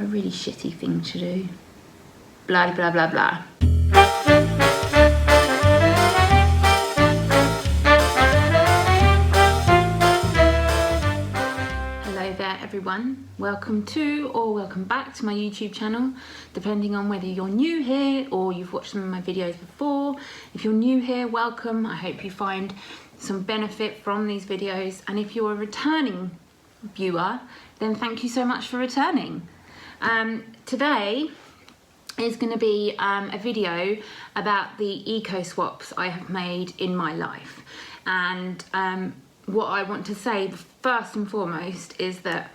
a really shitty thing to do. Blah, blah, blah, blah. Hello there everyone. Welcome to or welcome back to my YouTube channel, depending on whether you're new here or you've watched some of my videos before. If you're new here, welcome. I hope you find some benefit from these videos. And if you're a returning viewer, then thank you so much for returning. Today is going to be a video about the eco swaps I have made in my life. And what I want to say first and foremost is that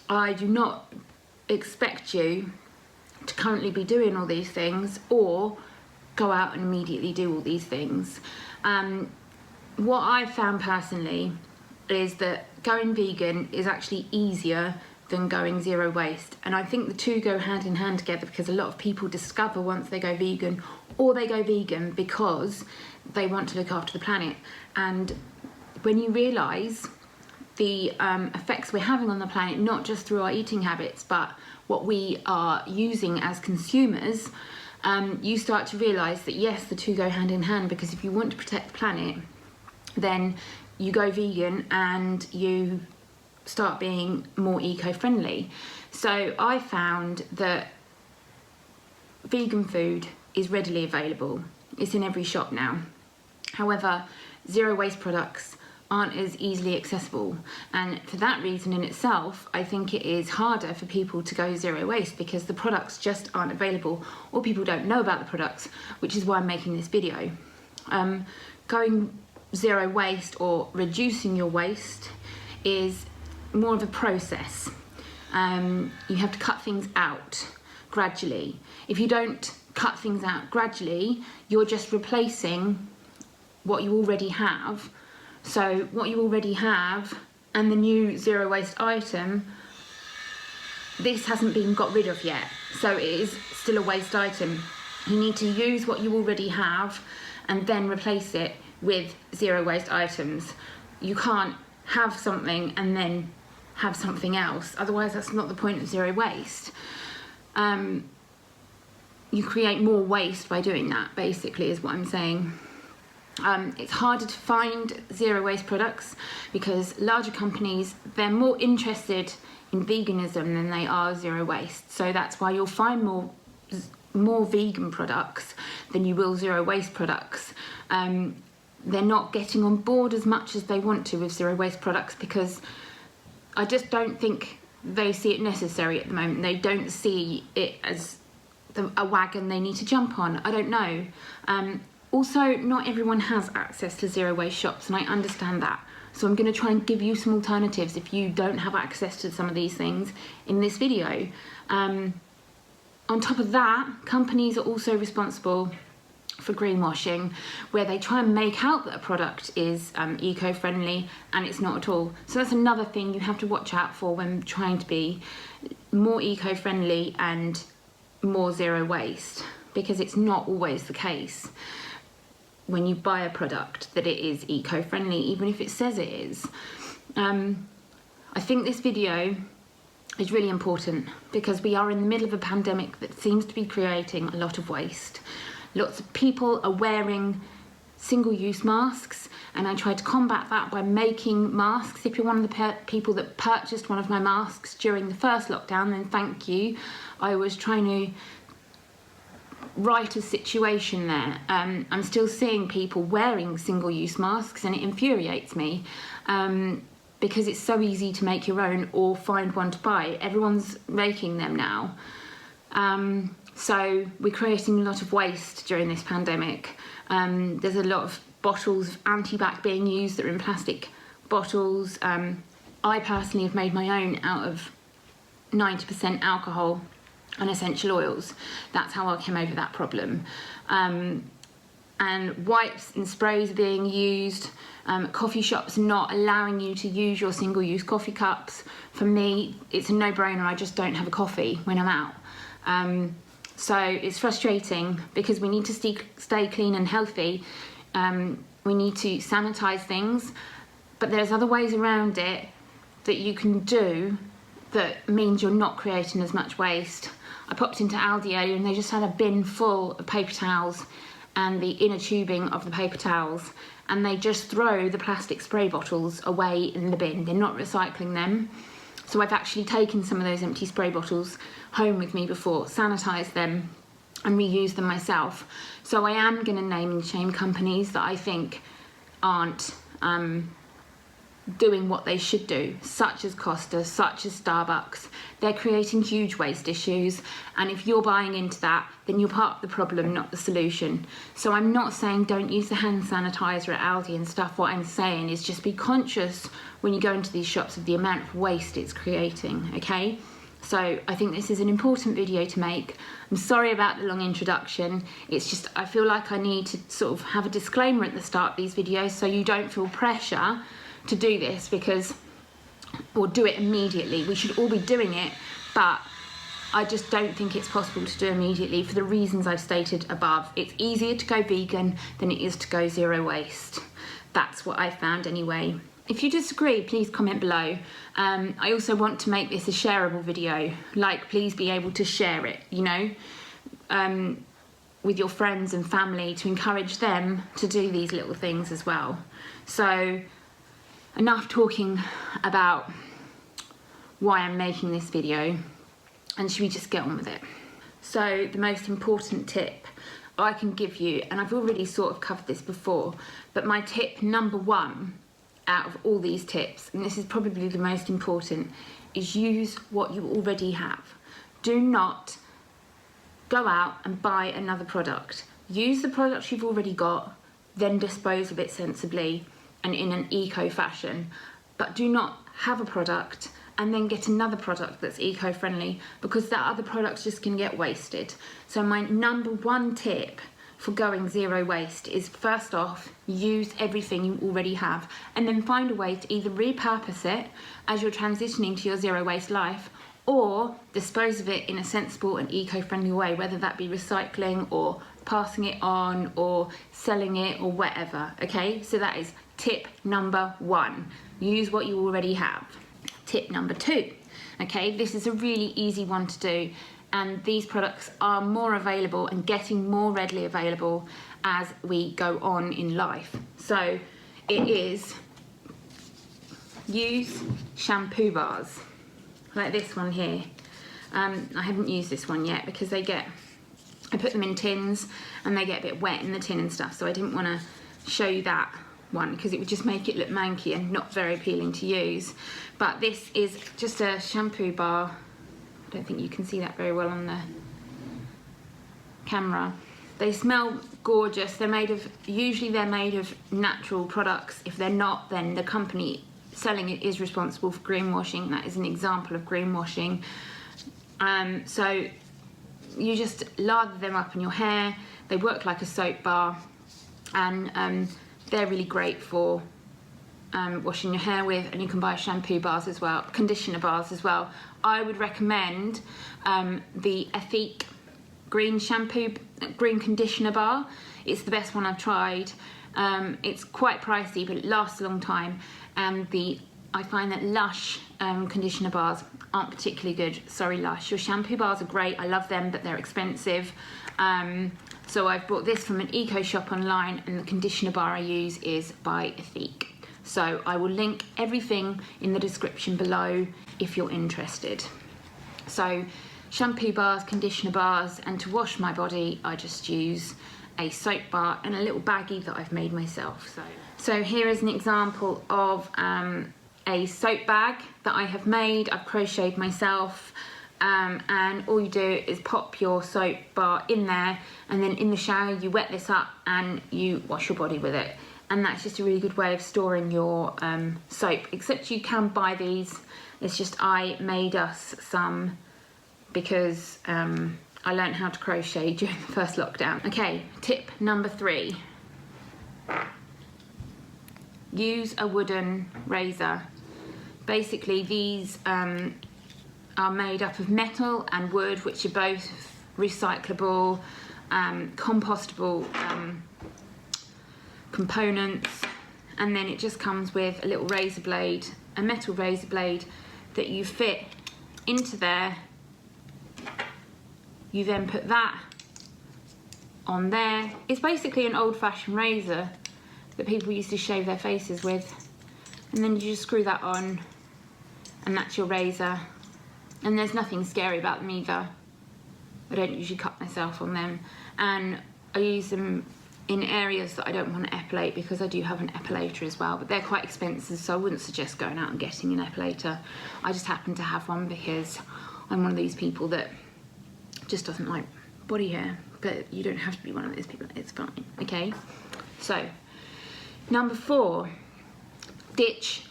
I do not expect you to currently be doing all these things or go out and immediately do all these things. What I've found personally is that going vegan is actually easier than going zero waste, and I think the two go hand in hand together, because a lot of people discover once they go vegan, or they go vegan because they want to look after the planet. And when you realise the effects we're having on the planet, not just through our eating habits but what we are using as consumers, you start to realise that yes, the two go hand in hand, because if you want to protect the planet, then you go vegan and you start being more eco-friendly. So I found that vegan food is readily available. It's in every shop now. However, zero waste products aren't as easily accessible, and for that reason in itself, I think it is harder for people to go zero waste, because the products just aren't available, or people don't know about the products, which is why I'm making this video. Going zero waste or reducing your waste is more of a process. You have to cut things out gradually. If you don't cut things out gradually, you're just replacing what you already have. So what you already have and the new zero waste item, this hasn't been got rid of yet, so it is still a waste item. You need to use what you already have and then replace it with zero waste items. You can't have something and then have something else, otherwise that's not the point of zero waste. You create more waste by doing that, basically, is what I'm saying. It's harder to find zero waste products because larger companies, they're more interested in veganism than they are zero waste. So that's why you'll find more vegan products than you will zero waste products. They're not getting on board as much as they want to with zero waste products, because I just don't think they see it necessary at the moment. They don't see it as a wagon they need to jump on. I don't know. Also, not everyone has access to zero waste shops, and I understand that. So I'm going to try and give you some alternatives if you don't have access to some of these things in this video. On top of that, companies are also responsible for greenwashing, where they try and make out that a product is eco-friendly and it's not at all. So that's another thing you have to watch out for when trying to be more eco-friendly and more zero waste, because it's not always the case when you buy a product that it is eco-friendly, even if it says it is. I think this video is really important because we are in the middle of a pandemic that seems to be creating a lot of waste. Lots of people are wearing single-use masks, and I tried to combat that by making masks. If you're one of the people that purchased one of my masks during the first lockdown, then thank you. I was trying to right a situation there. I'm still seeing people wearing single-use masks, and it infuriates me because it's so easy to make your own or find one to buy. Everyone's making them now. So we're creating a lot of waste during this pandemic. There's a lot of bottles of anti-bac being used that are in plastic bottles. I personally have made my own out of 90% alcohol and essential oils. That's how I came over that problem. And wipes and sprays are being used. Coffee shops not allowing you to use your single-use coffee cups. For me, it's a no-brainer. I just don't have a coffee when I'm out. So it's frustrating because we need to stay clean and healthy. We need to sanitize things, but there's other ways around it that you can do that means you're not creating as much waste. I popped into Aldi earlier and they just had a bin full of paper towels and the inner tubing of the paper towels, and they just throw the plastic spray bottles away in the bin. They're not recycling them. So I've actually taken some of those empty spray bottles home with me before, sanitised them and reused them myself. So I am going to name and shame companies that I think aren't doing what they should do, such as Costa, such as Starbucks. They're creating huge waste issues, and if you're buying into that, then you're part of the problem, not the solution. So I'm not saying don't use the hand sanitizer at Aldi and stuff. What I'm saying is just be conscious when you go into these shops of the amount of waste it's creating, okay? So I think this is an important video to make. I'm sorry about the long introduction. It's just I feel like I need to sort of have a disclaimer at the start of these videos so you don't feel pressure to do this, or do it immediately. We should all be doing it, but I just don't think it's possible to do immediately for the reasons I've stated above. It's easier to go vegan than it is to go zero waste. That's what I found anyway. If you disagree, please comment below. I also want to make this a shareable video. Like, please be able to share it, you know, with your friends and family, to encourage them to do these little things as well. So enough talking about why I'm making this video, and should we just get on with it? So the most important tip I can give you, and I've already sort of covered this before, but my tip number one out of all these tips, and this is probably the most important, is use what you already have. Do not go out and buy another product. Use the product you've already got, then dispose of it sensibly and in an eco fashion. But do not have a product and then get another product that's eco-friendly, because that other product's just gonna get wasted. So my number one tip for going zero waste is, first off, use everything you already have, and then find a way to either repurpose it as you're transitioning to your zero waste life, or dispose of it in a sensible and eco-friendly way, whether that be recycling or passing it on or selling it or whatever, okay? So that is tip number one. Use what you already have. Tip number two, okay? This is a really easy one to do, and these products are more available and getting more readily available as we go on in life. So it is use shampoo bars like this one here. I haven't used this one yet because I put them in tins and they get a bit wet in the tin and stuff, so I didn't want to show you that one because it would just make it look manky and not very appealing to use. But this is just a shampoo bar. I don't think you can see that very well on the camera. They smell gorgeous. Usually they're made of natural products. If they're not, then the company selling it is responsible for greenwashing. That is an example of greenwashing. So you just lather them up in your hair. They work like a soap bar, and they're really great for washing your hair with, and you can buy shampoo bars as well, conditioner bars as well. I would recommend the Ethique green conditioner bar. It's the best one I've tried. It's quite pricey, but it lasts a long time, and I find that Lush conditioner bars aren't particularly good. Sorry, Lush. Your shampoo bars are great. I love them, but they're expensive. So I've bought this from an eco shop online, and the conditioner bar I use is by Ethique. So I will link everything in the description below if you're interested. So shampoo bars, conditioner bars, and to wash my body, I just use a soap bar and a little baggie that I've made myself. So here is an example of a soap bag that I have made. I've crocheted myself, and all you do is pop your soap bar in there, and then in the shower you wet this up and you wash your body with it. And that's just a really good way of storing your soap, except you can buy these. It's just I made us some because I learned how to crochet during the first lockdown. Okay, tip number 3. Use a wooden razor. Basically, these are made up of metal and wood, which are both recyclable, compostable components, and then it just comes with a little razor blade, a metal razor blade that you fit into there. You then put that on there. It's basically an old-fashioned razor that people used to shave their faces with. And then you just screw that on, and that's your razor. And there's nothing scary about them either. I don't usually cut myself on them. And I use them in areas that I don't want to epilate, because I do have an epilator as well, but they're quite expensive, so I wouldn't suggest going out and getting an epilator. I just happen to have one because I'm one of these people that just doesn't like body hair, but you don't have to be one of those people, it's fine, okay? So, number 4, ditch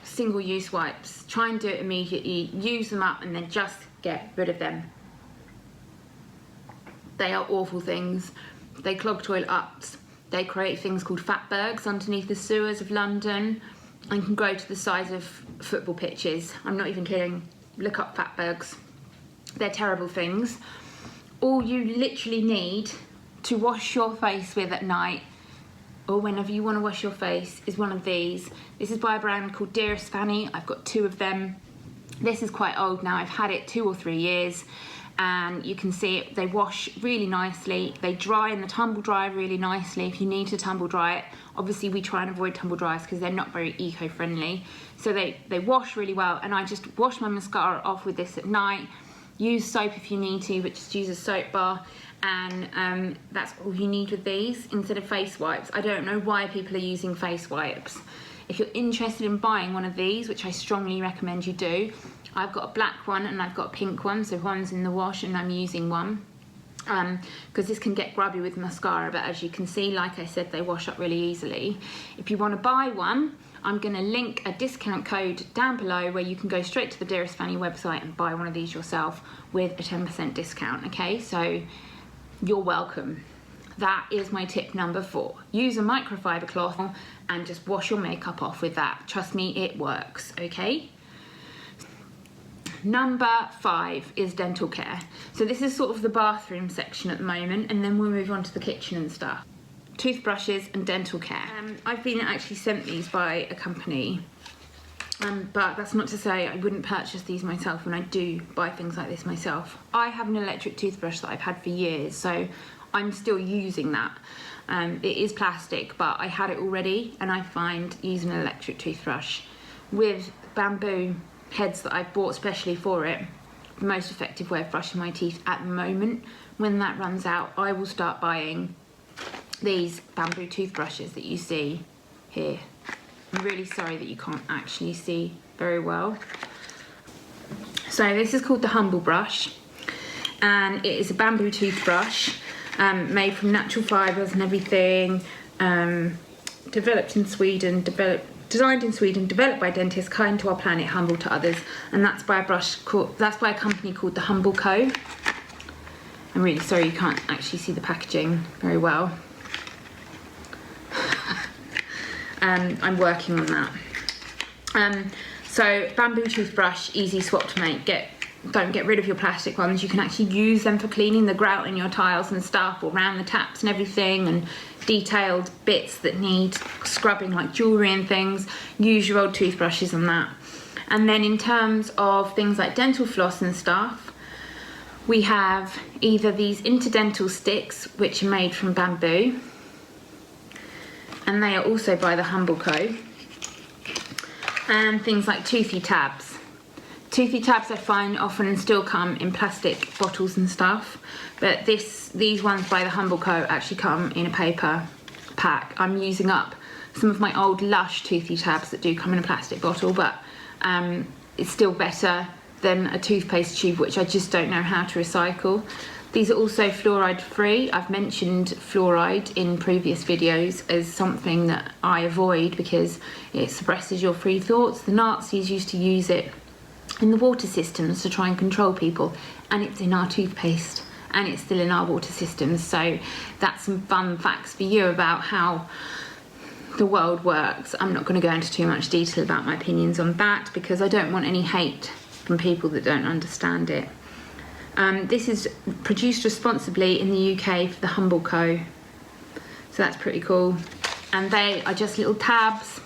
single-use wipes. Try and do it immediately, use them up and then just get rid of them. They are awful things. They clog toilet ups. They create things called fatbergs underneath the sewers of London and can grow to the size of football pitches. I'm not even kidding. Look up fatbergs. They're terrible things. All you literally need to wash your face with at night, or whenever you want to wash your face, is one of these. This is by a brand called Dearest Fanny. I've got 2 of them. This is quite old now. I've had it 2 or 3 years. And you can see it, they wash really nicely. They dry in the tumble dryer really nicely if you need to tumble dry it. Obviously we try and avoid tumble dryers because they're not very eco-friendly. So they wash really well, and I just wash my mascara off with this at night. Use soap if you need to, but just use a soap bar. And that's all you need with these instead of face wipes. I don't know why people are using face wipes. If you're interested in buying one of these, which I strongly recommend you do, I've got a black one and I've got a pink one, so one's in the wash and I'm using one. Because this can get grubby with mascara, but as you can see, like I said, they wash up really easily. If you want to buy one, I'm going to link a discount code down below where you can go straight to the Dearest Fanny website and buy one of these yourself with a 10% discount, okay? So you're welcome. That is my tip number 4. Use a microfiber cloth and just wash your makeup off with that. Trust me, it works, okay? Number 5 is dental care. So this is sort of the bathroom section at the moment, and then we'll move on to the kitchen and stuff. Toothbrushes and dental care. I've been actually sent these by a company, but that's not to say I wouldn't purchase these myself, and I do buy things like this myself. I have an electric toothbrush that I've had for years, so I'm still using that. It is plastic, but I had it already, and I find using an electric toothbrush with bamboo heads that I've bought specially for it, the most effective way of brushing my teeth at the moment. When that runs out, I will start buying these bamboo toothbrushes that you see here. I'm really sorry that you can't actually see very well. So this is called the Humble Brush, and it is a bamboo toothbrush made from natural fibres and everything, designed in Sweden, developed by dentists, kind to our planet, humble to others, and that's by a company called the Humble Co. I'm really sorry you can't actually see the packaging very well. I'm working on that. So bamboo toothbrush, easy swap to make. Don't get rid of your plastic ones. You can actually use them for cleaning the grout in your tiles and stuff, or around the taps and everything, and detailed bits that need scrubbing like jewellery and things. Use your old toothbrushes on that. And then in terms of things like dental floss and stuff, we have either these interdental sticks, which are made from bamboo, and they are also by the Humble Co. And things like toothy tabs. Toothy tabs I find often still come in plastic bottles and stuff, but these ones by the Humble Co actually come in a paper pack. I'm using up some of my old Lush toothy tabs that do come in a plastic bottle, but it's still better than a toothpaste tube, which I just don't know how to recycle. These are also fluoride free. I've mentioned fluoride in previous videos as something that I avoid because it suppresses your free thoughts. The Nazis used to use it in the water systems to try and control people, and it's in our toothpaste and it's still in our water systems. So that's some fun facts for you about how the world works. I'm not going to go into too much detail about my opinions on that because I don't want any hate from people that don't understand it. This is produced responsibly in the UK for the Humble Co. So that's pretty cool. And they are just little tabs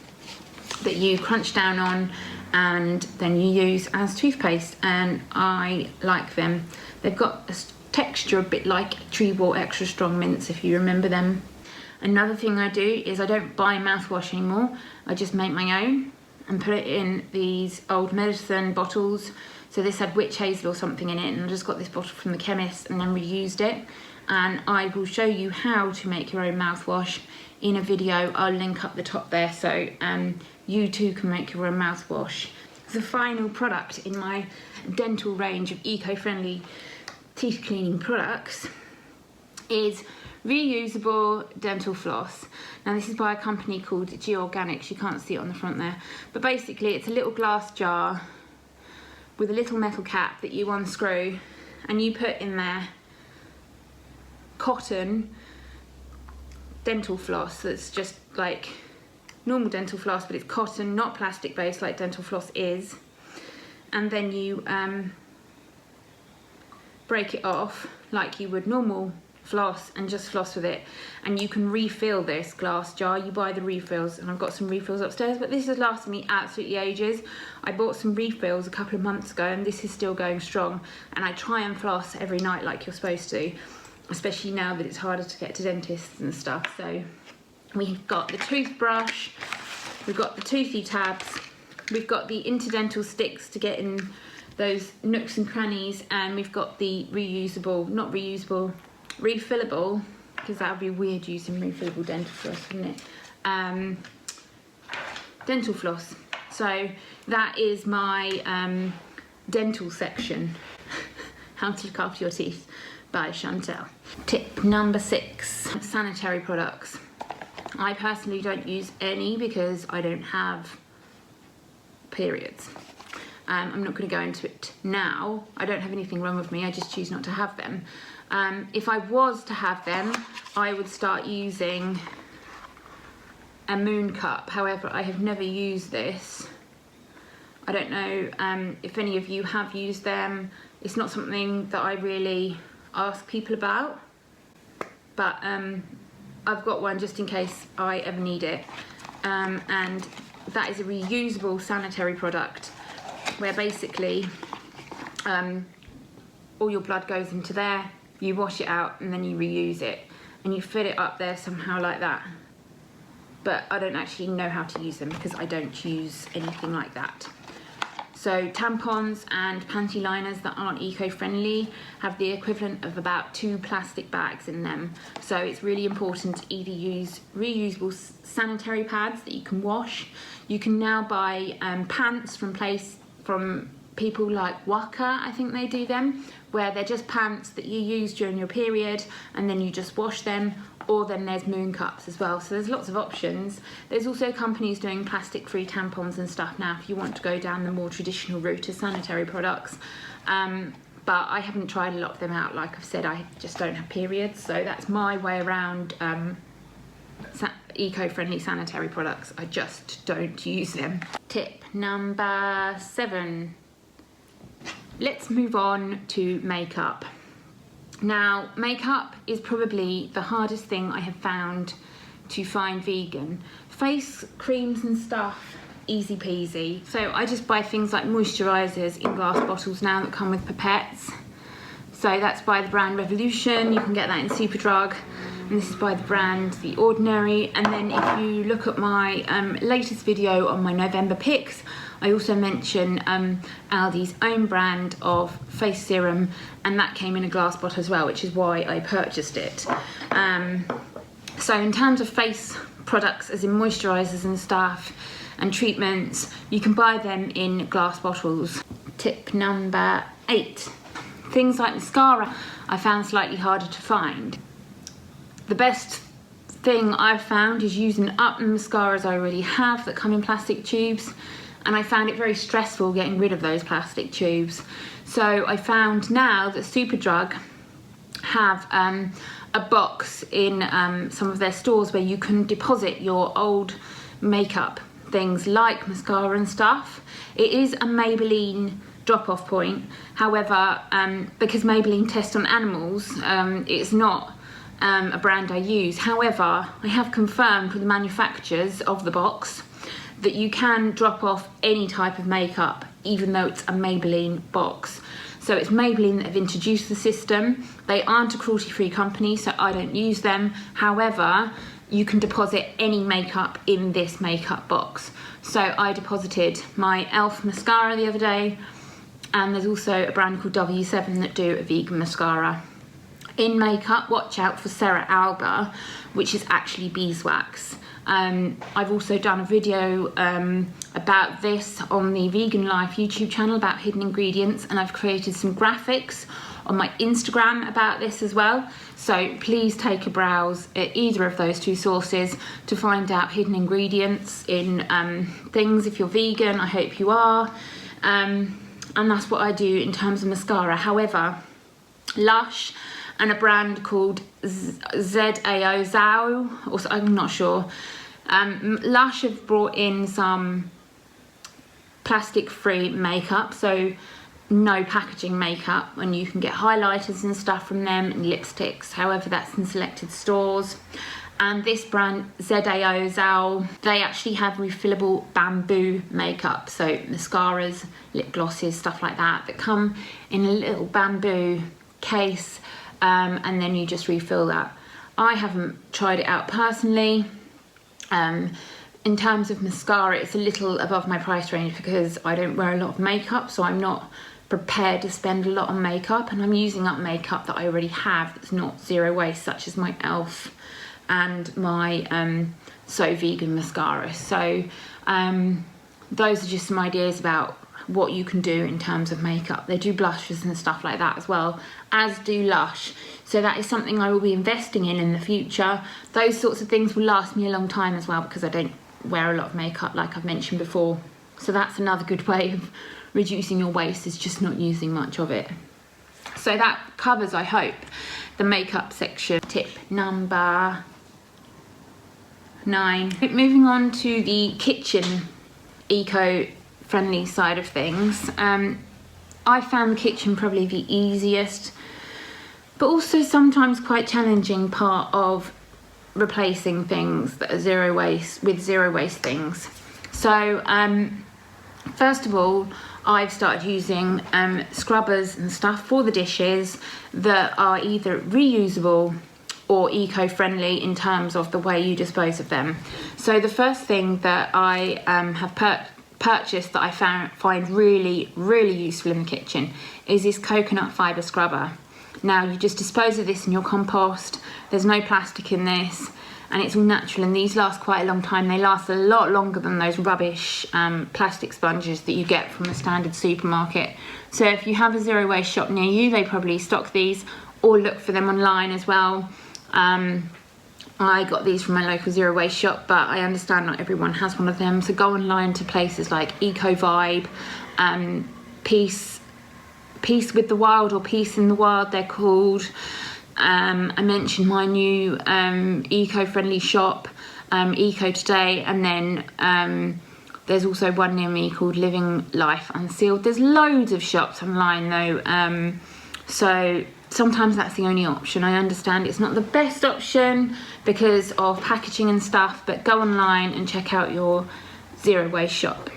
that you crunch down on, and then you use as toothpaste, and I like them. They've got a texture a bit like Treeball Extra Strong Mints, if you remember them. Another thing I do is I don't buy mouthwash anymore. I just make my own and put it in these old medicine bottles. So this had witch hazel or something in it, and I just got this bottle from the chemist and then reused it. And I will show you how to make your own mouthwash in a video. I'll link up the top there, so you too can make your own mouthwash. The final product in my dental range of eco-friendly teeth cleaning products is reusable dental floss. Now this is by a company called G Organics. You can't see it on the front there, but basically it's a little glass jar with a little metal cap that you unscrew, and you put in there cotton dental floss that's just like normal dental floss, but it's cotton, not plastic based like dental floss is. And then you break it off like you would normal floss and just floss with it. And you can refill this glass jar. You buy the refills, and I've got some refills upstairs, but this has lasted me absolutely ages. I bought some refills a couple of months ago, and this is still going strong. And I try and floss every night like you're supposed to, especially now that it's harder to get to dentists and stuff. So we've got the toothbrush, we've got the toothy tabs, we've got the interdental sticks to get in those nooks and crannies, and we've got the reusable, not reusable, refillable, because that would be weird using refillable dental floss, wouldn't it? Dental floss. So that is my dental section. How to look after your teeth by Chantel. Tip number 6, sanitary products. I personally don't use any because I don't have periods. I'm not going to go into it now. I don't have anything wrong with me, I just choose not to have them. If I was to have them, I would start using a moon cup. However, I have never used this. I don't know if any of you have used them. It's not something that I really ask people about, but I've got one just in case I ever need it. And that is a reusable sanitary product, where basically all your blood goes into there, you wash it out, and then you reuse it, and you fill it up there somehow like that. But I don't actually know how to use them because I don't use anything like that. So tampons and panty liners that aren't eco-friendly have the equivalent of about 2 plastic bags in them. So it's really important to either use reusable sanitary pads that you can wash. You can now buy pants from people like Waka, I think they do them, where they're just pants that you use during your period and then you just wash them. Or then there's moon cups as well, so there's lots of options. There's also companies doing plastic-free tampons and stuff now if you want to go down the more traditional route of sanitary products. But I haven't tried a lot of them out. Like I've said, I just don't have periods, so that's my way around eco-friendly sanitary products. I just don't use them. Tip number 7. Let's move on to makeup. Now, makeup is probably the hardest thing I have found to find vegan. Face creams and stuff, easy peasy. So I just buy things like moisturisers in glass bottles now that come with pipettes. So that's by the brand Revolution. You can get that in Superdrug. And this is by the brand The Ordinary. And then if you look at my latest video on my November picks, I also mention Aldi's own brand of face serum, and that came in a glass bottle as well, which is why I purchased it. So in terms of face products, as in moisturisers and stuff, and treatments, you can buy them in glass bottles. Tip number 8. Things like mascara I found slightly harder to find. The best thing I've found is using up the mascaras I already have that come in plastic tubes. And I found it very stressful getting rid of those plastic tubes. So I found now that Superdrug have a box in some of their stores where you can deposit your old makeup things like mascara and stuff. It is a Maybelline drop-off point. However, because Maybelline tests on animals, it's not a brand I use. However, I have confirmed with the manufacturers of the box that you can drop off any type of makeup, even though it's a Maybelline box. So it's Maybelline that have introduced the system. They aren't a cruelty-free company, so I don't use them. However, you can deposit any makeup in this makeup box. So I deposited my e.l.f. mascara the other day, and there's also a brand called W7 that do a vegan mascara. In makeup, watch out for Sarah Alba, which is actually beeswax. I've also done a video about this on the Vegan Life YouTube channel about hidden ingredients, and I've created some graphics on my Instagram about this as well. So please take a browse at either of those two sources to find out hidden ingredients in things. If you're vegan, I hope you are. And that's what I do in terms of mascara. However, Lush and a brand called ZAO, Zao, or I'm not sure. Lush have brought in some plastic-free makeup, so no packaging makeup, and you can get highlighters and stuff from them and lipsticks. However, that's in selected stores. And this brand, ZAO, Zao, they actually have refillable bamboo makeup, so mascaras, lip glosses, stuff like that, that come in a little bamboo case, and then you just refill that. I haven't tried it out personally. In terms of mascara, it's a little above my price range because I don't wear a lot of makeup, so I'm not prepared to spend a lot on makeup, and I'm using up makeup that I already have that's not zero waste, such as my e.l.f. and my So Vegan mascara. So those are just some ideas about what you can do in terms of makeup. They do blushes and stuff like that as well, as do Lush. So that is something I will be investing in the future. Those sorts of things will last me a long time as well, because I don't wear a lot of makeup, like I've mentioned before. So that's another good way of reducing your waste, is just not using much of it. So that covers, I hope, the makeup section. Tip number 9. Moving on to the kitchen eco-friendly side of things. I found the kitchen probably the easiest, but also sometimes quite challenging part of replacing things that are zero waste with zero waste things. So first of all, I've started using scrubbers and stuff for the dishes that are either reusable or eco-friendly in terms of the way you dispose of them. So the first thing that I have purchased that I find really, really useful in the kitchen is this coconut fibre scrubber. Now you just dispose of this in your compost. There's no plastic in this, and it's all natural, and these last quite a long time. They last a lot longer than those rubbish plastic sponges that you get from a standard supermarket. So if you have a zero waste shop near you, they probably stock these, or look for them online as well. I got these from my local zero waste shop, but I understand not everyone has one of them. So go online to places like Eco Vibe, Peace with the Wild, or Peace in the Wild they're called. I mentioned my new eco-friendly shop, Eco Today, and then there's also one near me called Living Life Unsealed. There's loads of shops online though, so sometimes that's the only option. I understand it's not the best option because of packaging and stuff, but go online and check out your zero waste shop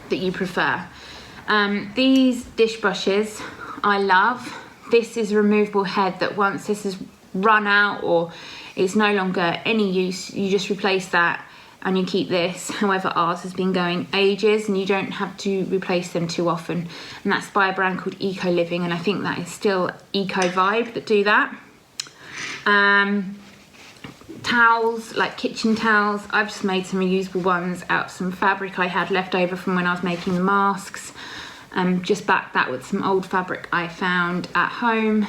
that you prefer. These dish brushes I love. This is a removable head that once this is run out or it's no longer any use, you just replace that and you keep this. However, ours has been going ages and you don't have to replace them too often. And that's by a brand called Eco Living, and I think that is still Eco Vibe that do that. Towels, like kitchen towels. I've just made some reusable ones out of some fabric I had left over from when I was making the masks. Just back that with some old fabric I found at home.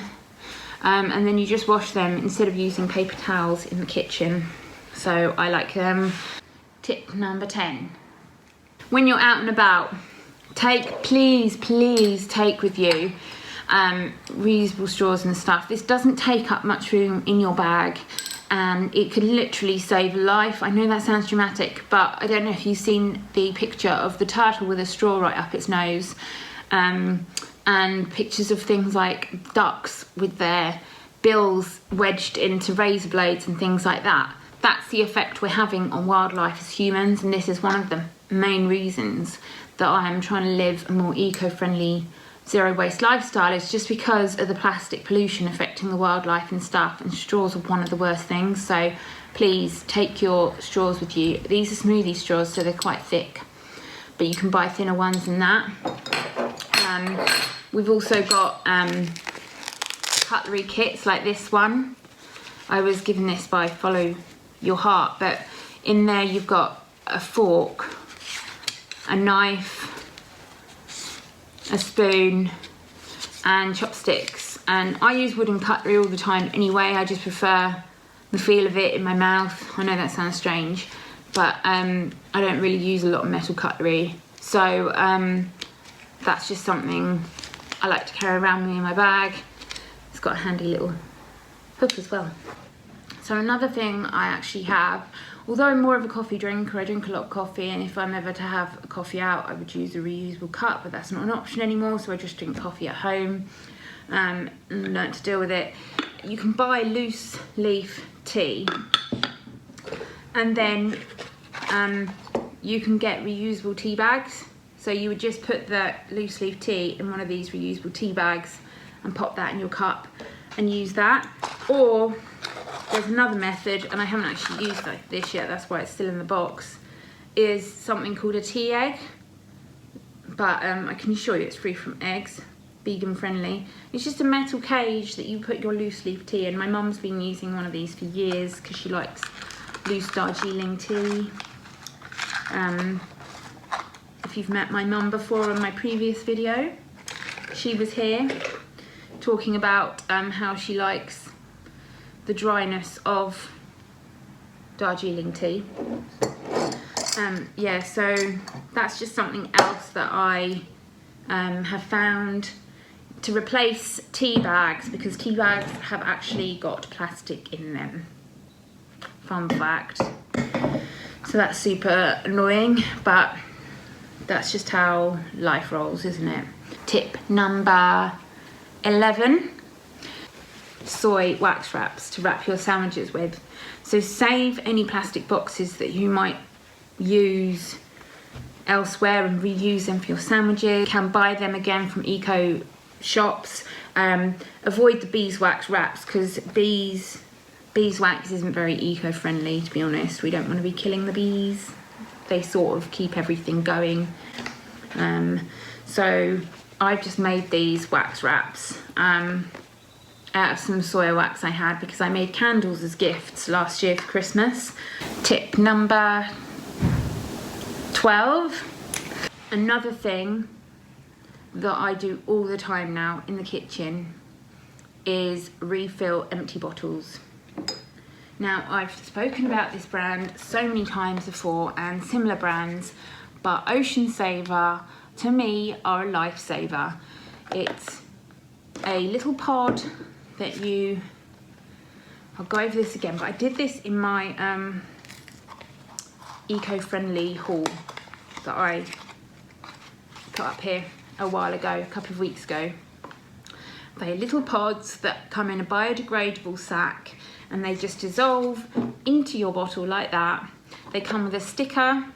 And then you just wash them instead of using paper towels in the kitchen. So I like them. Tip number 10. When you're out and about, please take with you reusable straws and stuff. This doesn't take up much room in your bag, and it could literally save a life. I know that sounds dramatic, but I don't know if you've seen the picture of the turtle with a straw right up its nose, and pictures of things like ducks with their bills wedged into razor blades and things like that. that's the effect we're having on wildlife as humans, and this is one of the main reasons that I am trying to live a more eco-friendly, zero-waste lifestyle, is just because of the plastic pollution affecting the wildlife and stuff, and straws are one of the worst things. So please take your straws with you. These are smoothie straws, so they're quite thick, but you can buy thinner ones than that. We've also got cutlery kits like this one. I was given this by Follow Your Heart, but in there you've got a fork, a knife, a spoon and chopsticks, and I use wooden cutlery all the time anyway. I just prefer the feel of it in my mouth. I know that sounds strange, but I don't really use a lot of metal cutlery, so that's just something I like to carry around with me in my bag. It's got a handy little hook as well. So another thing I actually have, although I'm more of a coffee drinker, I drink a lot of coffee, and if I'm ever to have a coffee out, I would use a reusable cup, but that's not an option anymore, so I just drink coffee at home and learn to deal with it. You can buy loose leaf tea, and then you can get reusable tea bags. So you would just put the loose leaf tea in one of these reusable tea bags and pop that in your cup and use that. Or there's another method, and I haven't actually used this yet, that's why it's still in the box, is something called a tea egg. But I can assure you it's free from eggs, vegan friendly. It's just a metal cage that you put your loose leaf tea in. My mum's been using one of these for years because she likes loose Darjeeling tea. If you've met my mum before on my previous video, she was here talking about how she likes the dryness of Darjeeling tea. Yeah, so that's just something else that I have found to replace tea bags, because tea bags have actually got plastic in them. Fun fact. So that's super annoying, but that's just how life rolls, isn't it? Tip number 11. Soy wax wraps to wrap your sandwiches with. So save any plastic boxes that you might use elsewhere and reuse them for your sandwiches. You can buy them again from eco shops. Avoid the beeswax wraps, because beeswax isn't very eco-friendly, to be honest. We don't want to be killing the bees. They sort of keep everything going. So I've just made these wax wraps out of some soya wax I had, because I made candles as gifts last year for Christmas. Tip number 12. Another thing that I do all the time now in the kitchen is refill empty bottles. Now, I've spoken about this brand so many times before, and similar brands, but Ocean Saver to me are a lifesaver. It's a little pod that I'll go over this again, but I did this in my eco-friendly haul that I put up here a while ago, a couple of weeks ago. They're little pods that come in a biodegradable sack, and they just dissolve into your bottle like that. They come with a sticker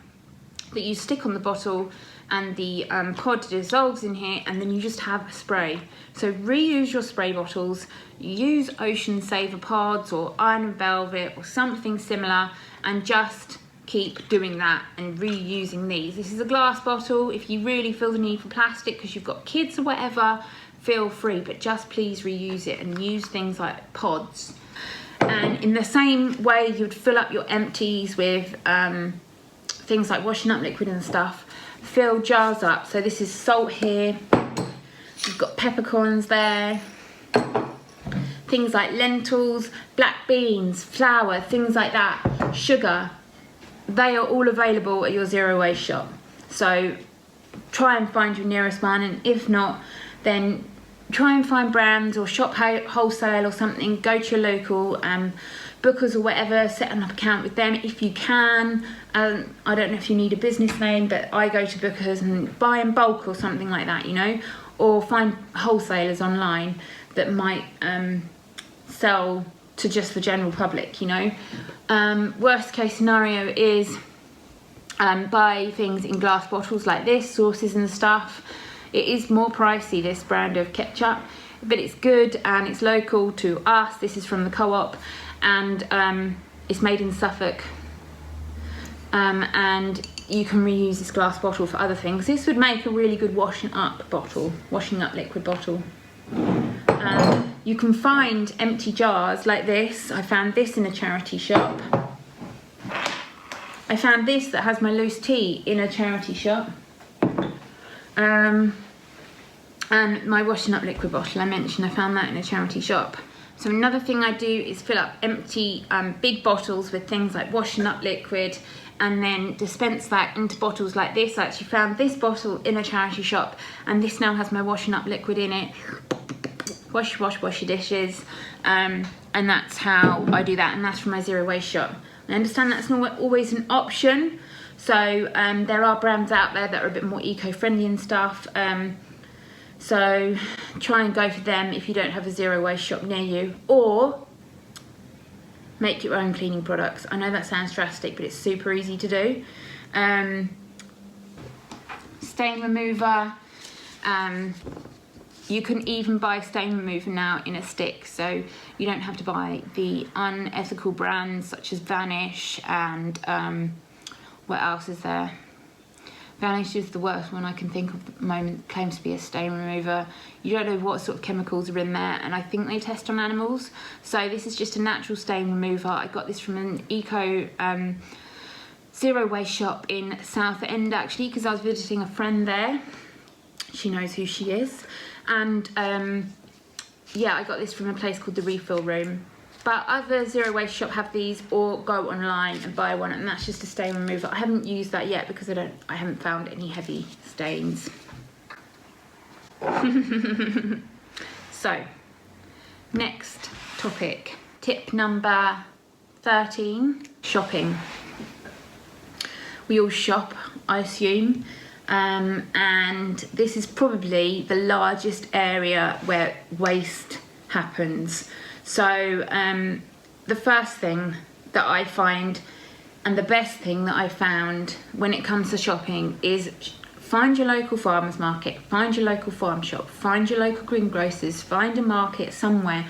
that you stick on the bottle, and the pod dissolves in here, and then you just have a spray. So reuse your spray bottles, use Ocean Saver pods or Iron and Velvet or something similar, and just keep doing that and reusing these. This is a glass bottle. If you really feel the need for plastic because you've got kids or whatever, feel free, but just please reuse it and use things like pods. And in the same way you'd fill up your empties with things like washing up liquid and stuff, fill jars up. So this is salt here, you've got peppercorns there, things like lentils, black beans, flour, things like that, sugar. They are all available at your zero waste shop. So try and find your nearest one, and if not, then try and find brands or shop wholesale or something. Go to your local Bookers or whatever, set an account with them if you can. I don't know if you need a business name, but I go to Bookers and buy in bulk or something like that, you know, or find wholesalers online that might sell to just the general public, you know. Worst case scenario is buy things in glass bottles like this, sauces and stuff. It is more pricey, this brand of ketchup, but it's good and it's local to us. This is from the co-op, and it's made in Suffolk, and you can reuse this glass bottle for other things. This would make a really good washing up liquid bottle. You can find empty jars like this. I found this in a charity shop. I found this that has my loose tea in a charity shop. And my washing up liquid bottle, I mentioned I found that in a charity shop. So another thing I do is fill up empty big bottles with things like washing up liquid, and then dispense that into bottles like this. I actually found this bottle in a charity shop, and this now has my washing up liquid in it. Wash your dishes, and that's how I do that, and that's from my zero waste shop. I understand that's not always an option, so there are brands out there that are a bit more eco-friendly and stuff, so try and go for them if you don't have a zero waste shop near you, or make your own cleaning products. I know that sounds drastic, but it's super easy to do. Stain remover. You can even buy stain remover now in a stick, so you don't have to buy the unethical brands such as Vanish and what else is there? Vanish is the worst one I can think of at the moment. Claims to be a stain remover. You don't know what sort of chemicals are in there, and I think they test on animals. So this is just a natural stain remover. I got this from an eco zero waste shop in Southend, actually, because I was visiting a friend there. She knows who she is. And yeah, I got this from a place called the Refill Room. But other zero waste shop have these, or go online and buy one, and that's just a stain remover. I haven't used that yet because I haven't found any heavy stains. So, next topic, tip number 13, shopping. We all shop, I assume. And this is probably the largest area where waste happens. So the first thing that I find, and the best thing that I found when it comes to shopping, is find your local farmers market, find your local farm shop, find your local greengrocers, find a market somewhere,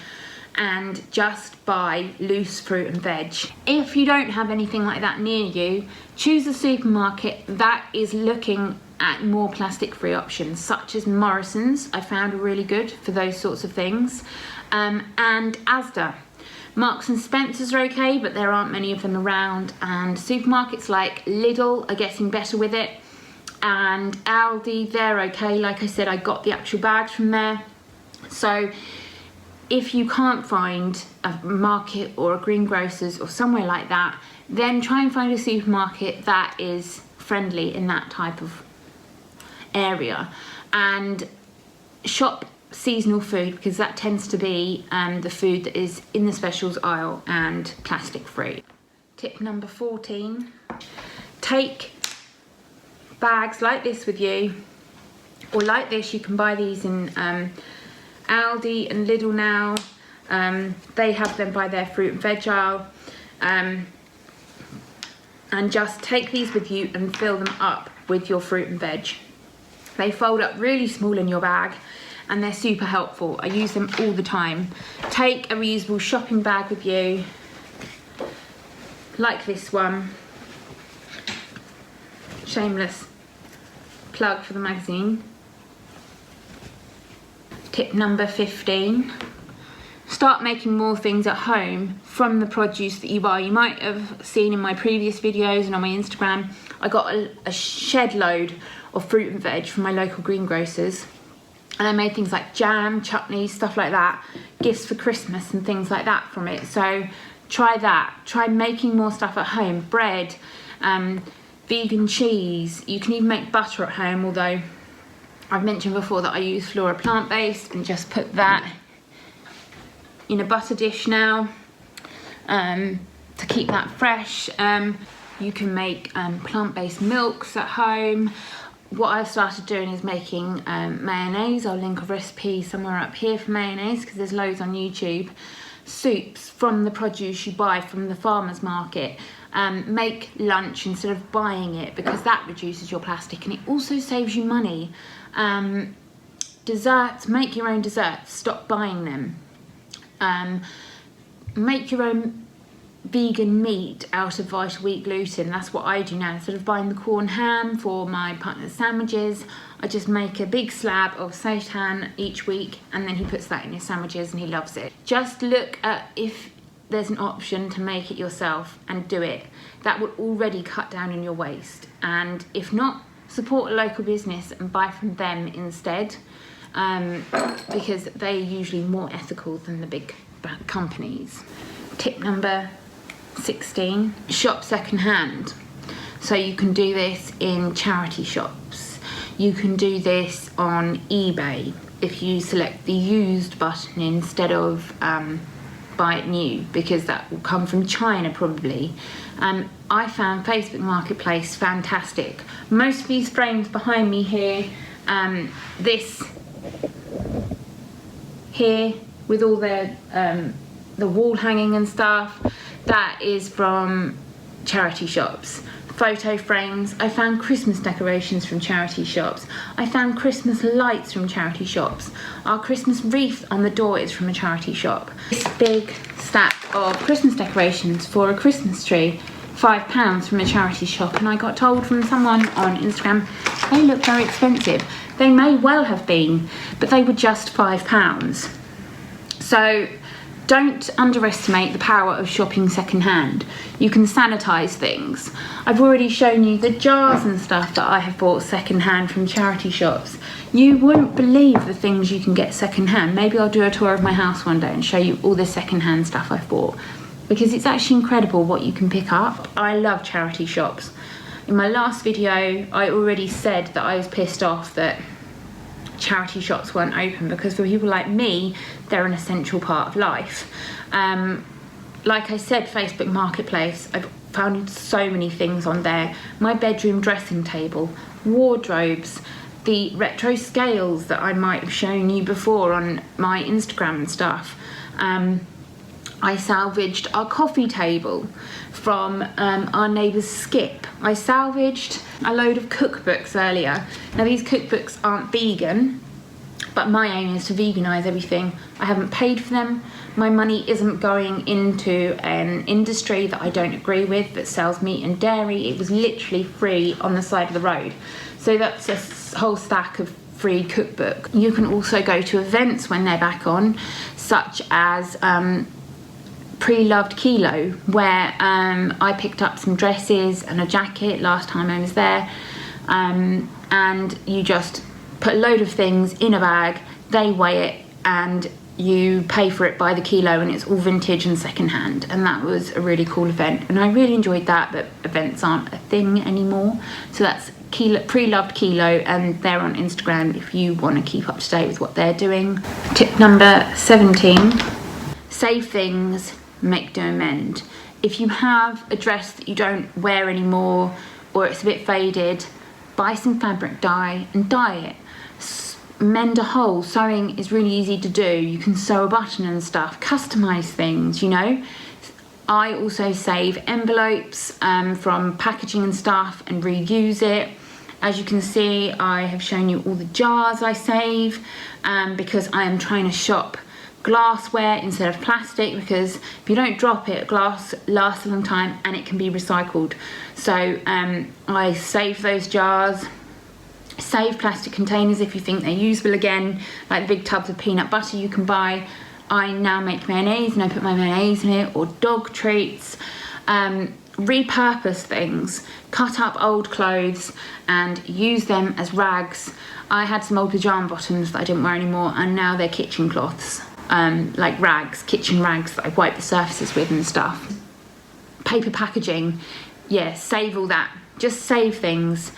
and just buy loose fruit and veg. If you don't have anything like that near you, choose a supermarket that is looking at more plastic-free options, such as Morrison's. I found are really good for those sorts of things, and Asda. Marks and Spencer's are okay, but there aren't many of them around, and supermarkets like Lidl are getting better with it, and Aldi, they're okay. Like I said, I got the actual bags from there. So if you can't find a market or a greengrocers or somewhere like that, then try and find a supermarket that is friendly in that type of area, and shop seasonal food, because that tends to be the food that is in the specials aisle and plastic free. Tip number 14, take bags like this with you, or like this. You can buy these in Aldi and Lidl now. They have them by their fruit and veg aisle, and just take these with you and fill them up with your fruit and veg. They fold up really small in your bag, and they're super helpful. I use them all the time. Take a reusable shopping bag with you, like this one. Shameless plug for the magazine. Tip number 15. Start making more things at home from the produce that you buy. You might have seen in my previous videos and on my Instagram, I got a shed load of fruit and veg from my local greengrocers, and I made things like jam, chutneys, stuff like that, gifts for Christmas and things like that from it. So try that. Try making more stuff at home. Bread, vegan cheese. You can even make butter at home, although I've mentioned before that I use Flora plant-based, and just put that in a butter dish now to keep that fresh. You can make plant-based milks at home. What I've started doing is making mayonnaise. I'll link a recipe somewhere up here for mayonnaise, because there's loads on YouTube. soups from the produce you buy from the farmer's market. Make lunch instead of buying it, because that reduces your plastic, and it also saves you money. Desserts, make your own desserts, stop buying them. Make your own vegan meat out of Vital Wheat gluten. That's what I do now. Instead of buying the corn ham for my partner's sandwiches, I just make a big slab of seitan each week, and then he puts that in his sandwiches and he loves it. Just look at if there's an option to make it yourself and do it. That will already cut down on your waste. And if not, support a local business and buy from them instead, because they're usually more ethical than the big companies. Tip number 16, shop secondhand. So you can do this in charity shops. You can do this on eBay if you select the used button instead of buy it new, because that will come from China probably. I found Facebook Marketplace fantastic. Most of these frames behind me here, this here with all the wall hanging and stuff, that is from charity shops. Photo frames, I found Christmas decorations from charity shops. I found Christmas lights from charity shops. Our Christmas wreath on the door is from a charity shop. This big stack of Christmas decorations for a Christmas tree, £5 from a charity shop, and I got told from someone on Instagram they look very expensive. They may well have been, but they were just £5. So don't underestimate the power of shopping secondhand. You can sanitize things. I've already shown you the jars and stuff that I have bought secondhand from charity shops. You won't believe the things you can get secondhand. Maybe I'll do a tour of my house one day and show you all the secondhand stuff I've bought, because it's actually incredible what you can pick up. I love charity shops. In my last video, I already said that I was pissed off that charity shops weren't open, because for people like me, they're an essential part of life. Like I said, Facebook Marketplace, I've found so many things on there. My bedroom dressing table, wardrobes, the retro scales that I might have shown you before on my Instagram and stuff. I salvaged our coffee table from our neighbour's skip. I salvaged a load of cookbooks earlier. Now these cookbooks aren't vegan, but my aim is to veganise everything. I haven't paid for them. My money isn't going into an industry that I don't agree with that sells meat and dairy. It was literally free on the side of the road. So that's a whole stack of free cookbook. You can also go to events when they're back on, such as Pre-Loved Kilo, where I picked up some dresses and a jacket last time I was there, and you just put a load of things in a bag, they weigh it, and you pay for it by the kilo, and it's all vintage and secondhand. And that was a really cool event, and I really enjoyed that, but events aren't a thing anymore. So that's Pre-Loved Kilo, and they're on Instagram if you want to keep up to date with what they're doing. Tip number 17, save things, make do amend. If you have a dress that you don't wear anymore, or it's a bit faded, buy some fabric dye and dye it. Mend a hole. Sewing is really easy to do. You can sew a button and stuff, customize things, you know. I also save envelopes from packaging and stuff and reuse it. As you can see, I have shown you all the jars I save, because I am trying to shop glassware instead of plastic, because if you don't drop it, glass lasts a long time and it can be recycled. So I save those jars. Save plastic containers if you think they're usable again, like the big tubs of peanut butter you can buy. I now make mayonnaise, and I put my mayonnaise in it, or dog treats. Repurpose things, cut up old clothes and use them as rags. I had some old pyjama bottoms that I didn't wear anymore, and now they're kitchen cloths, like rags, kitchen rags that I wipe the surfaces with and stuff. Paper packaging, yeah, save all that. Just save things.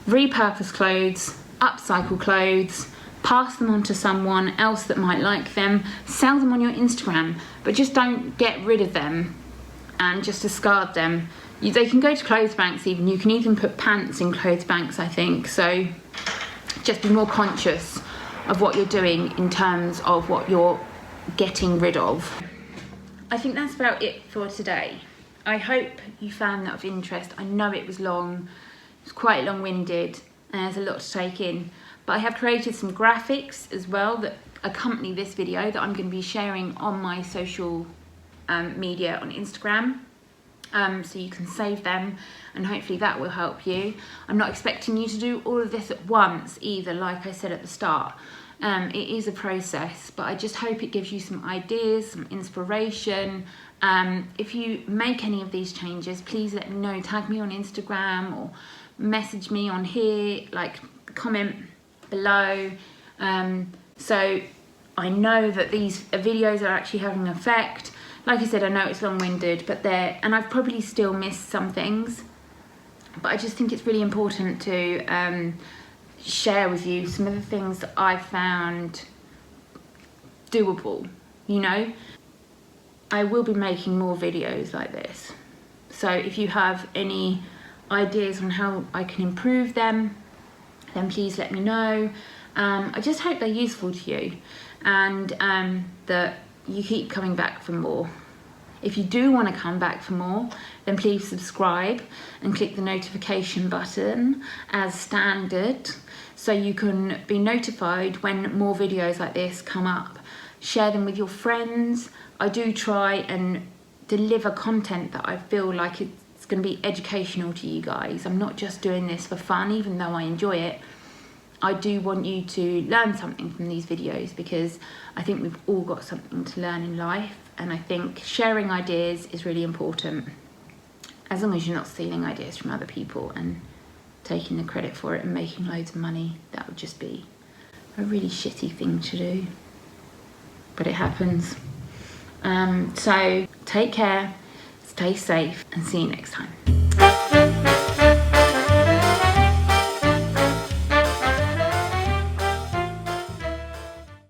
Repurpose clothes, upcycle clothes, pass them on to someone else that might like them, sell them on your Instagram, but just don't get rid of them and just discard them. They can go to clothes banks even. You can even put pants in clothes banks, I think. So just be more conscious of what you're doing in terms of what you're getting rid of. I think that's about it for today. I hope you found that of interest. I know it was long, it's quite long-winded, and there's a lot to take in. But I have created some graphics as well that accompany this video that I'm going to be sharing on my social media on Instagram. So you can save them and hopefully that will help you. I'm not expecting you to do all of this at once either, like I said at the start. It is a process, but I just hope it gives you some ideas, some inspiration. If you make any of these changes, please let me know. Tag me on Instagram or message me on here, like comment below. So I know that these videos are actually having an effect. Like I said, I know it's long-winded, but and I've probably still missed some things, but I just think it's really important to share with you some of the things that I found doable, you know. I will be making more videos like this, so if you have any ideas on how I can improve them, then please let me know. I just hope they're useful to you, and that you keep coming back for more. If you do want to come back for more, then please subscribe and click the notification button as standard, so you can be notified when more videos like this come up. Share them with your friends. I do try and deliver content that I feel like it's going to be educational to you guys. I'm not just doing this for fun, even though I enjoy it. I do want you to learn something from these videos, because I think we've all got something to learn in life, and I think sharing ideas is really important, as long as you're not stealing ideas from other people and taking the credit for it and making loads of money. That would just be a really shitty thing to do, but it happens. So take care, stay safe, and see you next time.